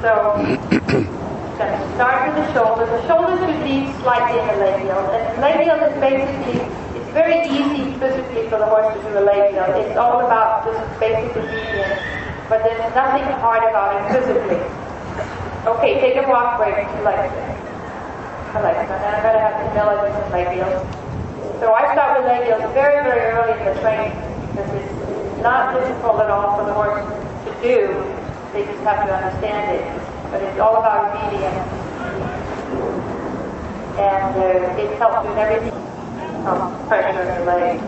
So, going to start with the shoulders. The shoulders should be slightly in the labial. And labial is basically, it's very easy physically for the horse to do a labial. It's all about just basic obedience. But there's nothing hard about it physically. Okay, take a walk break if you like it. I like it. And I'm going to have Camilla do some labials. So I start with labials very, very early in the training because it's not difficult at all for the horse to do. They just have to understand it. But it's all about obedience. And it helps with everything. Pressure in the leg.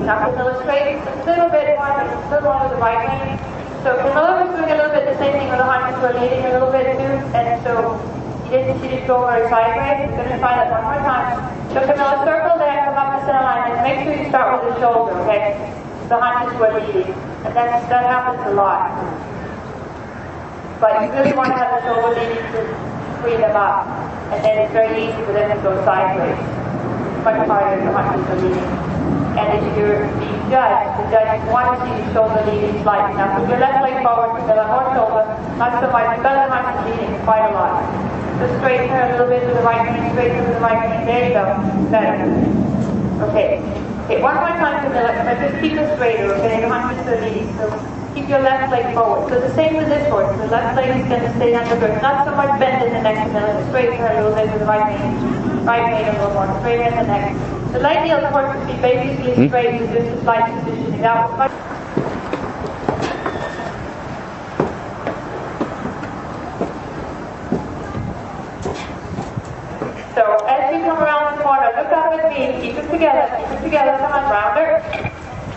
Now Camilla straight a little bit more with the right knee. So Camilla was doing a little bit the same thing with the haunches were leading a little bit too. And so she didn't go very sideways. We're going to try that one more time. So Camilla, circle there, come up the center line, and make sure you start with the shoulder, okay? The haunches were leading. And that happens a lot. But you really want to have the shoulder leading to free them up. And then it's very easy for them to go sideways. Much harder if the haunches are leading. And if you're being judged, the judge wants to see the shoulder leading slightly. Now put your left leg forward, put the more shoulder, not so much, but the haunches leading quite a lot. Just straighten her a little bit to the right knee, straighten to the right knee. There you go. Better. Okay. Okay, one more time, Camilla. Just keep it straighter, okay? The haunches are leading. So keep your left leg forward. So the same with this horse. The left leg is going to stay under grip. Not so much bend in the neck, Camilla. Just straighten her a little bit to the right knee. Right knee a little more. Straighten in the neck. The leg heel of the horse would be basically straight with just a slight positioning. That was much. So as you come around the corner, look up at me. Keep it together. Keep it together. Come on, rounder.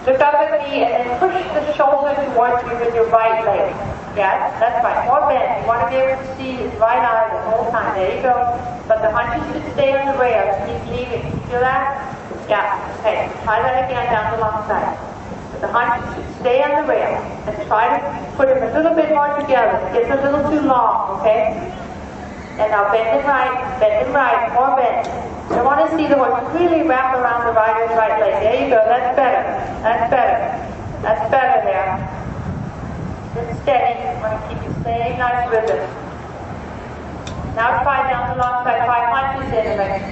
Look up at me and then push the shoulder towards you with your right leg. Yes, that's right. More bend. You want to be able to see his right eye the whole time. There you go. But the haunches should stay on the rail. Keep leaving. You feel that? Yeah. Okay. Try that again down the long side. But the haunches should stay on the rail. And try to put them a little bit more together. It's a little too long, okay? And now bend it right, more bend. I want to see the horse really wrap around the rider's right leg. There you go, that's better. That's better. That's better there. Just steady. You want to keep the same nice rhythm. Now try down the long side, 5 punches in a minute.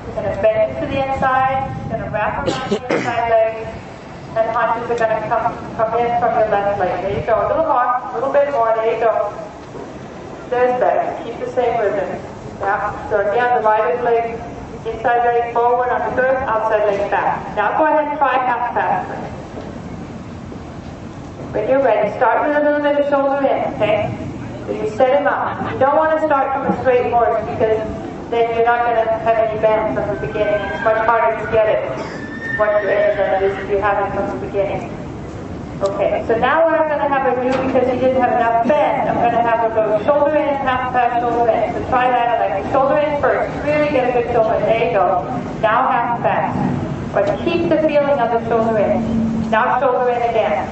You're going to bend it to the inside, you're going to wrap around the inside leg, and the punches are going to come in from your left leg. There you go, a little bit more, there you go. There's better. Keep the same rhythm. Yeah. So again, the rider's leg, inside leg forward on the girth, outside leg back. Now go ahead and try half pass. When you're ready, start with a little bit of shoulder in, okay? So you set him up. You don't want to start from a straight horse because then you're not going to have any bend from the beginning. It's much harder to get it once you're in than it is if you have it from the beginning. Okay, so now what I'm going to have her do, because he didn't have enough bend, I'm going to have her go shoulder in, half pass, shoulder in. So try that, like shoulder in first. Really get a good shoulder in. There you go. Now half pass. But keep the feeling of the shoulder in. Now shoulder in again.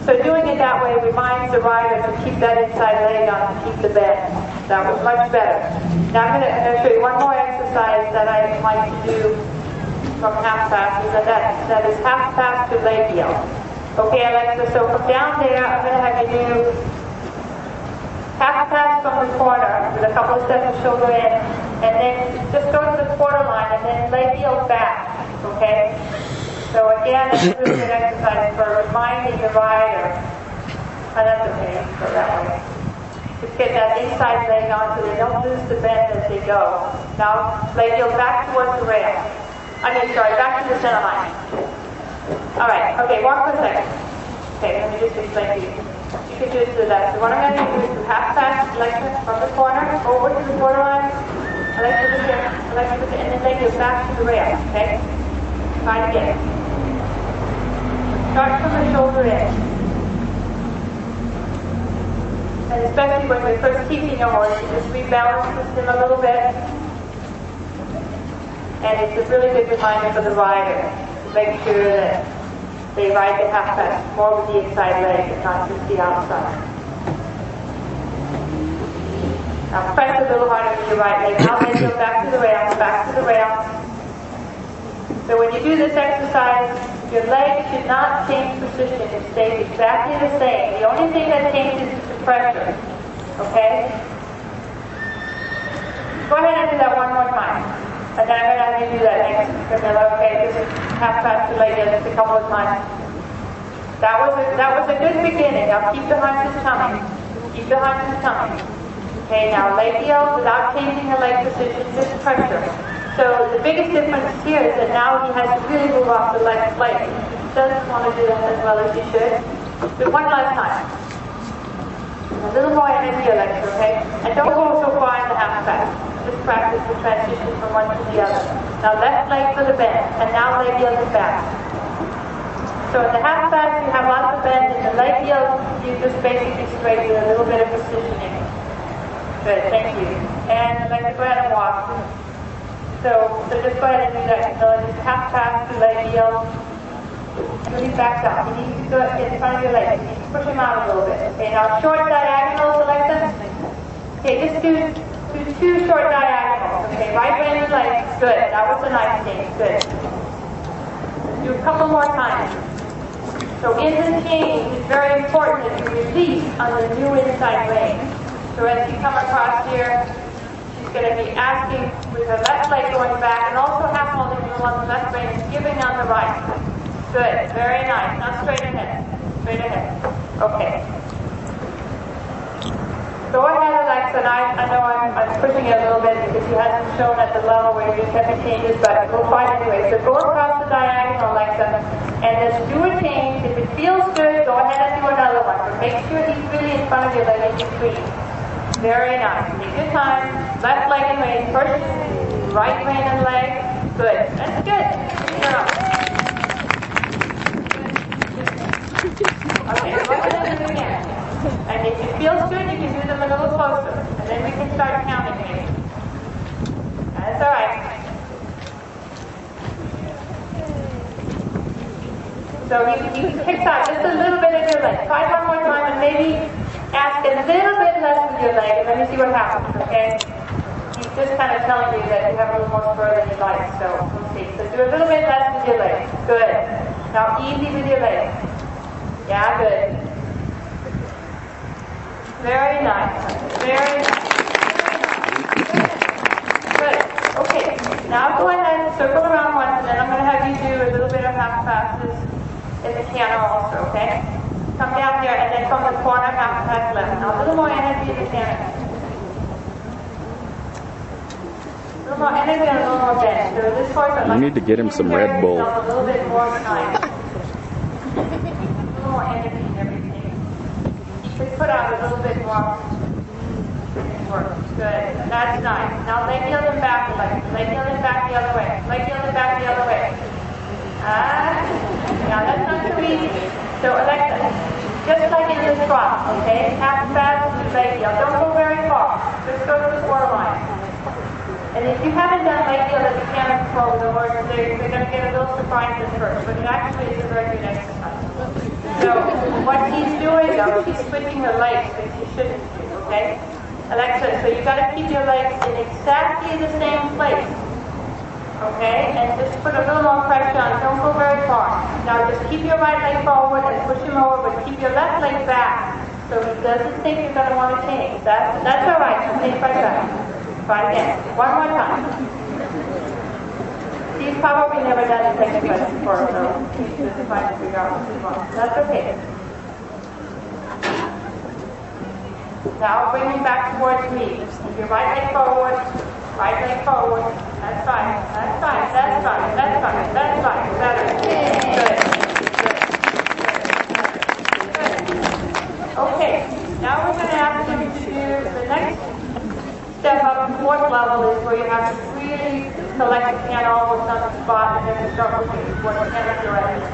So doing it that way reminds the rider to keep that inside leg on and keep the bend. That was much better. Now I'm going to show you one more exercise that I like to do from half pass, and that is half pass to labial. Okay, Alexa, so from down there, I'm going to have you do half pass from the corner with a couple of steps of shoulder in, and then just go to the quarter line and then labial back, okay? So again, that's a really good exercise for reminding the rider. Oh, that's okay, go that way. Just get that inside leg on so they don't lose the bend as they go. Now, labial back towards the rail. Back to the center line. Alright, okay, walk for a second. Okay, let me just explain to you. You can just do that. So what I'm going to do is do half pass, Alexa, from the corner, over to the border line, Alexa, and then take you back to the rail, okay? Try to get it. Start from the shoulder in. And especially when you're first teaching your horse, you just rebalance him a little bit. And it's a really good reminder for the rider to make sure that they ride the half pass more with the inside leg and not just the outside. Now press a little harder with your right leg. Now then go back to the rail, back to the rail. So when you do this exercise, Your legs should not change position. It stays exactly the same. The only thing that changes is the pressure. Okay? Go ahead and do that one more time. And then I'm going to have you do that next. Okay, just half past like this a couple of times. That was a good beginning. Now keep the hunches coming. Keep the hunches coming. Okay, now leg heel without changing the leg position, just pressure. So the biggest difference here is that now he has to really move off the leg slightly. He doesn't want to do that as well as he should. But one last time. A little more energy, Alexa, okay? And don't go so far in the half pass. Just practice the transition from one to the other. Now left leg for the bend, and now leg heel is back. So in the half pass you have lots of bend, in the leg heel you just basically straight with a little bit of positioning. Good, thank you. And Alexa, go ahead and walk. So just go ahead and do that. So just half pass to leg heel. And then he backs up. You need to go in front of your legs. You need to push him out a little bit. Okay, now short diagonals, Alexa. Okay, just do two short diagonals. Okay, right way in the legs. Good. That was a nice change. Good. Let's do a couple more times. So in the change, it's very important that you release on the new inside rein. So as you come across here, she's going to be asking with her left leg going back and also half holding on the left rein and giving on the right. Good. Very nice. Now straight ahead. Straight ahead. Okay. Go ahead, Alexa. I know I'm pushing it a little bit because he hasn't shown at the level where you have changes, but we'll find anyway. So go across the diagonal, Alexa, and just do a change. If it feels good, go ahead and do another one. But make sure he's really in front of you, like in between. Very nice. Take your time. Left leg and rein first. Right rein and leg. Good. That's good. Okay, go ahead and do it again. And if it feels good, you can do them a little closer. And then we can start counting maybe. That's all right. So you pick out just a little bit of your leg. Try one more time and maybe ask a little bit less with your leg. And let me see what happens, okay? He's just kind of telling you that you have a little more spur than you like. So we'll see. So do a little bit less with your leg. Good. Now easy with your leg. Yeah, good. Very nice. Very nice. Good. Okay. Now go ahead and circle around once, and then I'm going to have you do a little bit of half passes in the canter also, okay? Come down here, and then from the corner, half pass left. Now a little more energy in the canter. A little more energy and a little more bend. So this horse, I like need to get him some Red Bull. A little bit more time. More energy and everything. Just put out a little bit more work. Good. That's nice. Now leg heel and back leg. Leg heel and back the other way. Leg heel and back the other way. Now that's not too easy. So Alexa, just like in the trot, okay? Half fast to leg heel. Don't go very far. Just go to the borderline. And if you haven't done leg heel that you can't control the horse, they're going to get a little surprised at first, but it actually is a very good exercise. So what he's doing though, he's switching her legs, which he shouldn't do, okay? Alexa, so you got to keep your legs in exactly the same place, okay? And just put a little more pressure on. Don't go very far. Now just keep your right leg forward and push him over, but keep your left leg back, so he doesn't think you're going to want to change. That's all right. So take by side. Try again. One more time. He's probably never done this exercise before, so he's just trying to figure out what he wants. That's okay. Now bring him back towards me. Keep your right leg forward. Right leg forward. That's fine. That's fine. That's fine. That's fine. That's fine. That is good. Good. Okay. Now we're going to ask him to do the next step up. The fourth level is where you have to really select the piano almost on the spot and then start looking for the piano direction,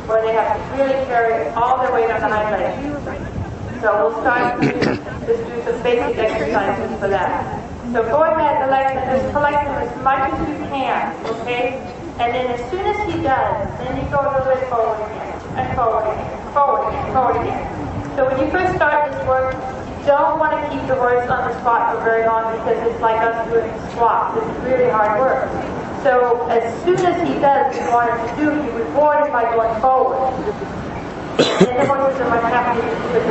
where they have to really carry all their weight on the hind leg. So we'll start to just do some basic exercises for that. So go ahead, Alexa, just collect them as much as you can, okay? And then as soon as he does, then you go a little bit forward again, and forward again, forward again, forward again. So when you first start this work, you don't want to keep the horse on the spot for very long because it's like us doing squats. It's really hard work. So So as soon as he does what you want him to do, you reward him by going forward. And then the horses are much happier because